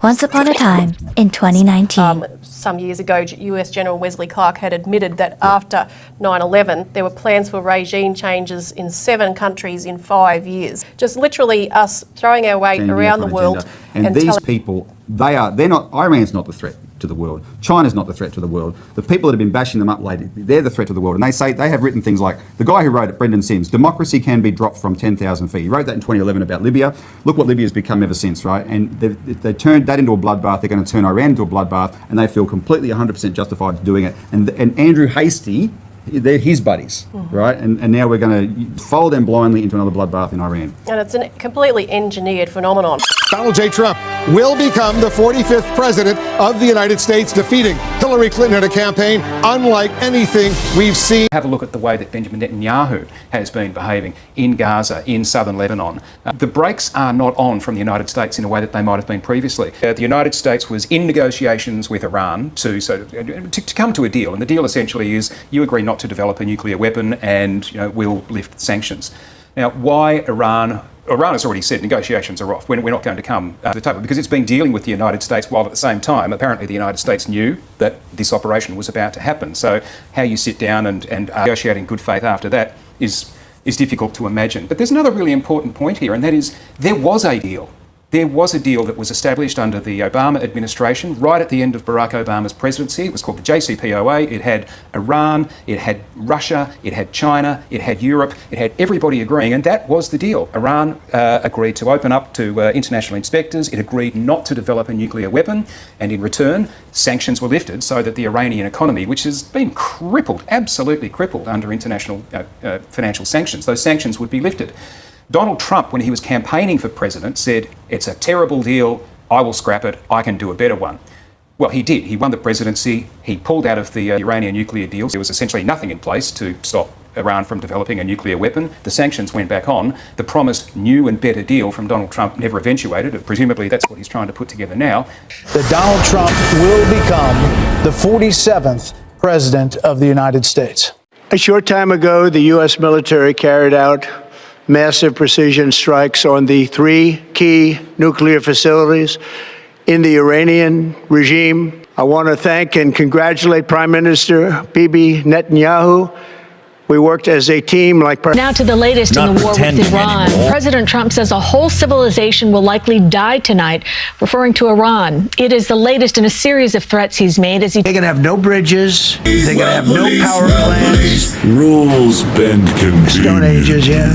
Once upon a time in 2019. Some years ago, US General Wesley Clark had admitted that after 9/11, there were plans for regime changes in 7 countries in 5 years. Just literally us throwing our weight around the world. And these people, they're not, Iran's not the threat to the world. China's not the threat to the world. The people that have been bashing them up lately, they're the threat to the world. And they say, they have written things like, the guy who wrote it, Brendan Sims, democracy can be dropped from 10,000 feet. He wrote that in 2011 about Libya. Look what Libya's become ever since, right? And they turned that into a bloodbath. They're going to turn Iran into a bloodbath, and they feel completely 100% justified doing it. And Andrew Hastie, they're his buddies, right? And now we're going to follow them blindly into another bloodbath in Iran. And it's a completely engineered phenomenon. Donald J. Trump will become the 45th president of the United States, defeating Hillary Clinton in a campaign unlike anything we've seen. Have a look at the way that Benjamin Netanyahu has been behaving in Gaza, in southern Lebanon. The brakes are not on from the United States in a way that they might have been previously. The United States was in negotiations with Iran to come to a deal, and the deal essentially is you agree not to develop a nuclear weapon and we'll lift sanctions. Now, why Iran? Iran has already said negotiations are off. We're not going to come to the table because it's been dealing with the United States while at the same time, apparently the United States knew that this operation was about to happen. So how you sit down and negotiate in good faith after that is difficult to imagine. But there's another really important point here, and that is there was a deal. There was a deal that was established under the Obama administration right at the end of Barack Obama's presidency. It was called the JCPOA. It had Iran, it had Russia, it had China, it had Europe, it had everybody agreeing, and that was the deal. Iran agreed to open up to international inspectors. It agreed not to develop a nuclear weapon, and in return, sanctions were lifted so that the Iranian economy, which has been crippled, absolutely crippled under international financial sanctions, those sanctions would be lifted. Donald Trump, when he was campaigning for president, said, it's a terrible deal, I will scrap it, I can do a better one. Well, he did. He won the presidency, he pulled out of the Iranian nuclear deals. There was essentially nothing in place to stop Iran from developing a nuclear weapon. The sanctions went back on. The promised new and better deal from Donald Trump never eventuated. Presumably that's what he's trying to put together now. That Donald Trump will become the 47th president of the United States. A short time ago, the U.S. military carried out massive precision strikes on the 3 key nuclear facilities in the Iranian regime. I want to thank and congratulate Prime Minister Bibi Netanyahu. We worked as a team like... Now to the latest in the war with Iran. President Trump says a whole civilization will likely die tonight, referring to Iran. It is the latest in a series of threats he's made as he... They're going to have no bridges. They're going to have no power plants. Rules bend conditions. Stone Ages, yeah.